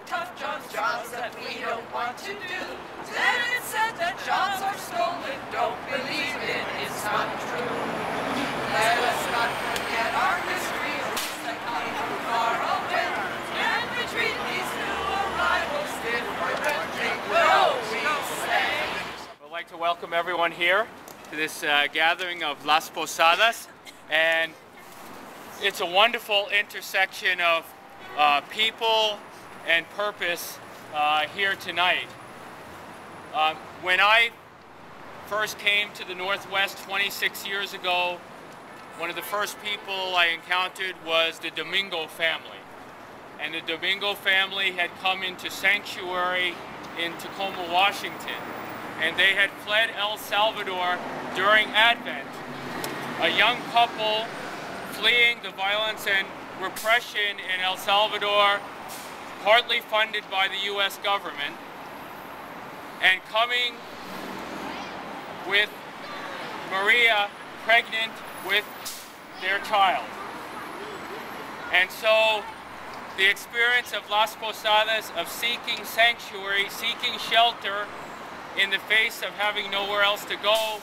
tough jobs, jobs that we don't want to do. Then it's said that jobs are stolen, don't believe it, it's not true. Let us not forget our history, that come from far away, and we treat these new arrivals different than they will, we say. I'd like to welcome everyone here to this gathering of Las Posadas, and it's a wonderful intersection of people and purpose here tonight. When I first came to the Northwest 26 years ago, one of the first people I encountered was the Domingo family. And the Domingo family had come into sanctuary in Tacoma, Washington. And they had fled El Salvador during Advent. A young couple fleeing the violence and repression in El Salvador, partly funded by the U.S. government, and coming with Maria pregnant with their child. And so the experience of Las Posadas, of seeking sanctuary, seeking shelter in the face of having nowhere else to go,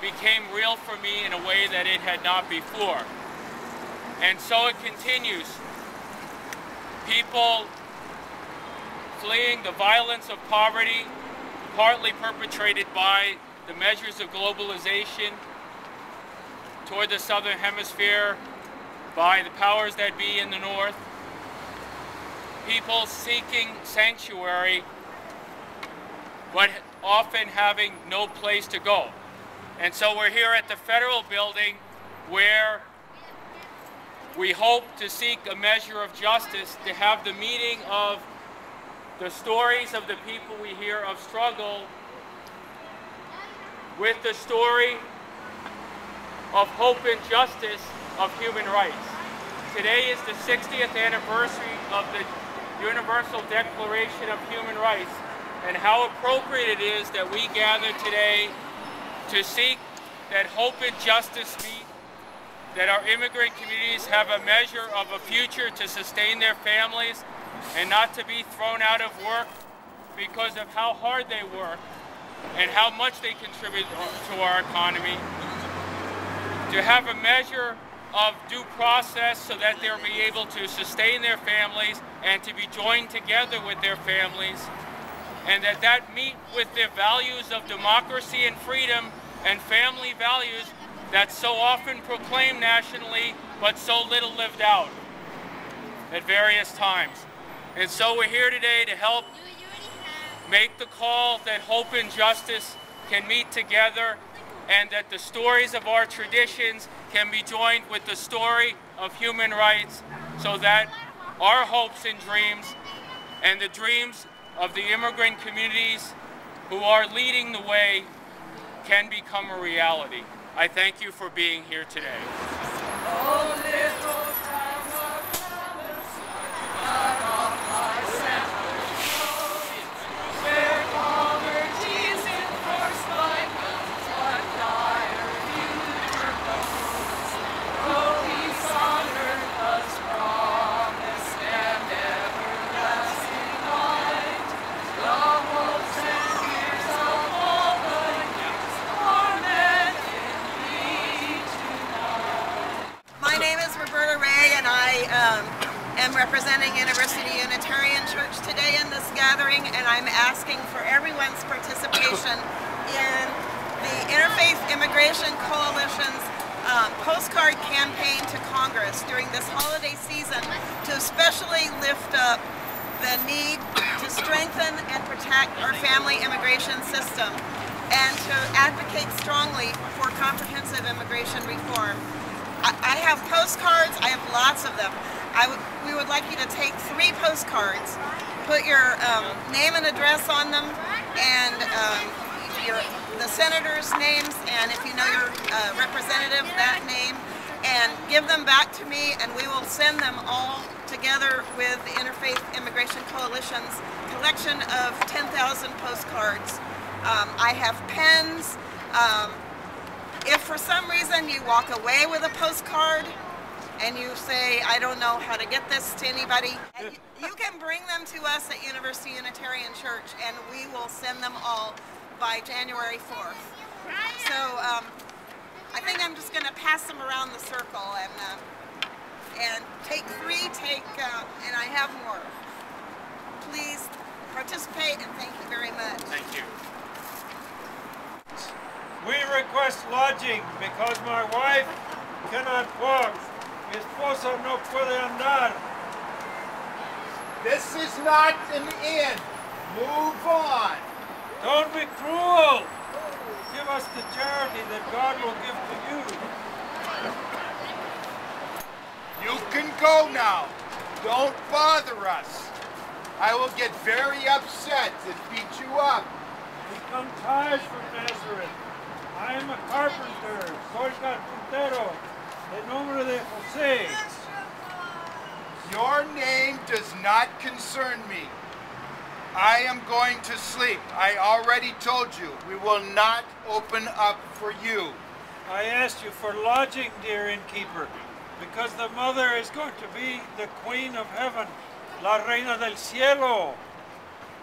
became real for me in a way that it had not before. And so it continues. People fleeing the violence of poverty, partly perpetrated by the measures of globalization toward the southern hemisphere by the powers that be in the north. People seeking sanctuary, but often having no place to go. And so we're here at the Federal Building, where we hope to seek a measure of justice, to have the meeting of the stories of the people we hear of struggle with the story of hope and justice of human rights. Today is the 60th anniversary of the Universal Declaration of Human Rights, and how appropriate it is that we gather today to seek that hope and justice meet, that our immigrant communities have a measure of a future to sustain their families and not to be thrown out of work because of how hard they work and how much they contribute to our economy, to have a measure of due process so that they'll be able to sustain their families and to be joined together with their families, and that meet with their values of democracy and freedom and family values that's so often proclaimed nationally but so little lived out at various times. And so we're here today to help make the call that hope and justice can meet together, and that the stories of our traditions can be joined with the story of human rights, so that our hopes and dreams and the dreams of the immigrant communities who are leading the way can become a reality. I thank you for being here today. Oh, little town of Dallas, not all my settlers know, where poverty is enforced by guns, what dire future goes. Oh, peace on earth was promised, and everlasting light. The hopes and fears of all the years are met in me tonight. My name is Roberta Ray, and I am representing University Unitarian Church today in this gathering, and I'm asking for everyone's participation in the Interfaith Immigration Coalition's postcard campaign to Congress during this holiday season, to especially lift up the need to strengthen and protect our family immigration system, and to advocate strongly for comprehensive immigration reform. I have postcards. I have lots of them. We would like you to take 3 postcards, put your name and address on them, and the senators' names, and if you know your representative, that name, and give them back to me, and we will send them all together with the Interfaith Immigration Coalition's collection of 10,000 postcards. I have pens. If for some reason you walk away with a postcard, and you say, I don't know how to get this to anybody, you can bring them to us at University Unitarian Church, and we will send them all by January 4th. So I think I'm just going to pass them around the circle and take 3, and I have more. Please participate, and thank you very much. Thank you. We request lodging because my wife cannot walk. Mi esposa no puede andar. This is not an inn. Move on. Don't be cruel. Give us the charity that God will give to you. You can go now. Don't bother us. I will get very upset and beat you up. We come tired from Nazareth. I am a carpenter. Soy carpintero. El nombre de José. Your name does not concern me. I am going to sleep. I already told you, we will not open up for you. I asked you for lodging, dear innkeeper, because the mother is going to be the Queen of Heaven, la Reina del Cielo.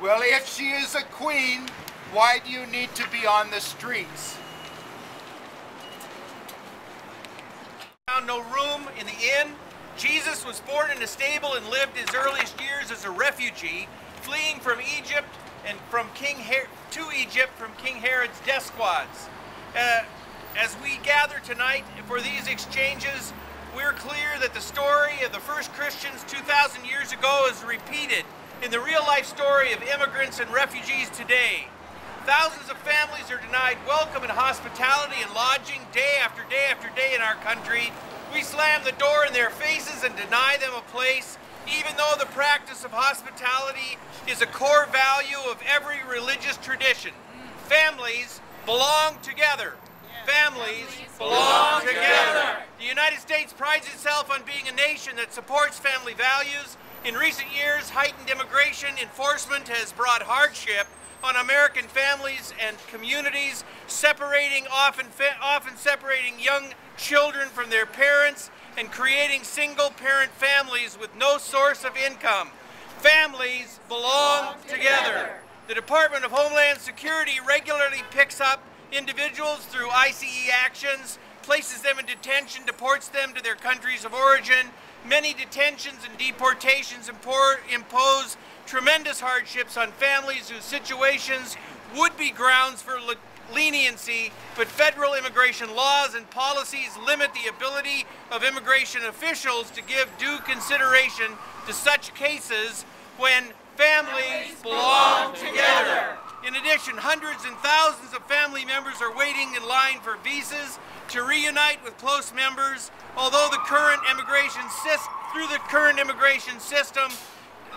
Well, if she is a queen, why do you need to be on the streets? Found no room in the inn. Jesus was born in a stable and lived his earliest years as a refugee, fleeing from Egypt and from King Herod's death squads. As we gather tonight for these exchanges, we're clear that the story of the first Christians 2,000 years ago is repeated in the real-life story of immigrants and refugees today. Thousands of families are denied welcome and hospitality and lodging day after day after day in our country. We slam the door in their faces and deny them a place, even though the practice of hospitality is a core value of every religious tradition. Families belong together. Families belong together. The United States prides itself on being a nation that supports family values. In recent years, heightened immigration enforcement has brought hardship on American families and communities, often separating young children from their parents and creating single-parent families with no source of income. Families belong together. The Department of Homeland Security regularly picks up individuals through ICE actions, places them in detention, deports them to their countries of origin. Many detentions and deportations impose tremendous hardships on families whose situations would be grounds for leniency, but federal immigration laws and policies limit the ability of immigration officials to give due consideration to such cases when families belong together. In addition, hundreds and thousands of family members are waiting in line for visas to reunite with close members. Although through the current immigration system,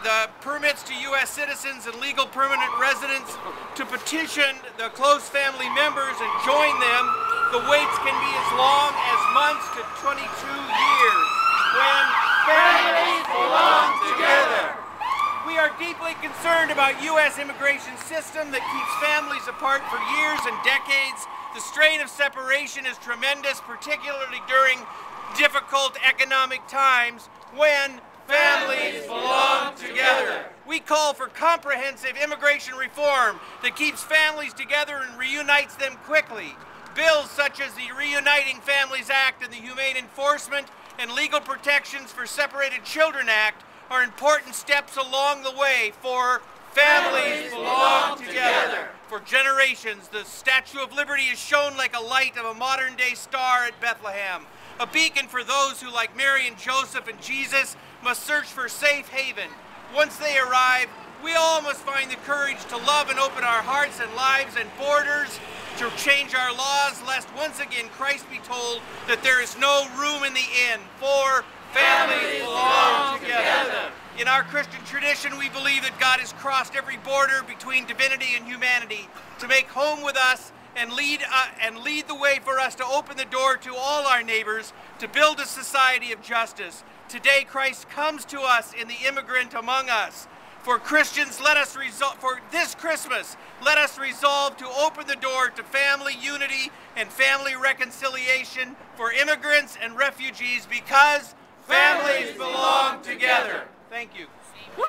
the permits to U.S. citizens and legal permanent residents to petition the close family members and join them, the waits can be as long as months to 22 years when families belong together. We are deeply concerned about U.S. immigration system that keeps families apart for years and decades. The strain of separation is tremendous, particularly during difficult economic times when families belong together. We call for comprehensive immigration reform that keeps families together and reunites them quickly. Bills such as the Reuniting Families Act and the Humane Enforcement and Legal Protections for Separated Children Act are important steps along the way for families belong together. For generations, the Statue of Liberty is shown like a light of a modern-day star at Bethlehem, a beacon for those who, like Mary and Joseph and Jesus, must search for safe haven. Once they arrive, we all must find the courage to love and open our hearts and lives and borders, to change our laws, lest once again Christ be told that there is no room in the inn, for families belong together. In our Christian tradition, we believe that God has crossed every border between divinity and humanity to make home with us and lead the way for us to open the door to all our neighbors, to build a society of justice. Today, Christ comes to us in the immigrant among us. For Christians, for this Christmas, let us resolve to open the door to family unity and family reconciliation for immigrants and refugees, because Families belong together. Thank you.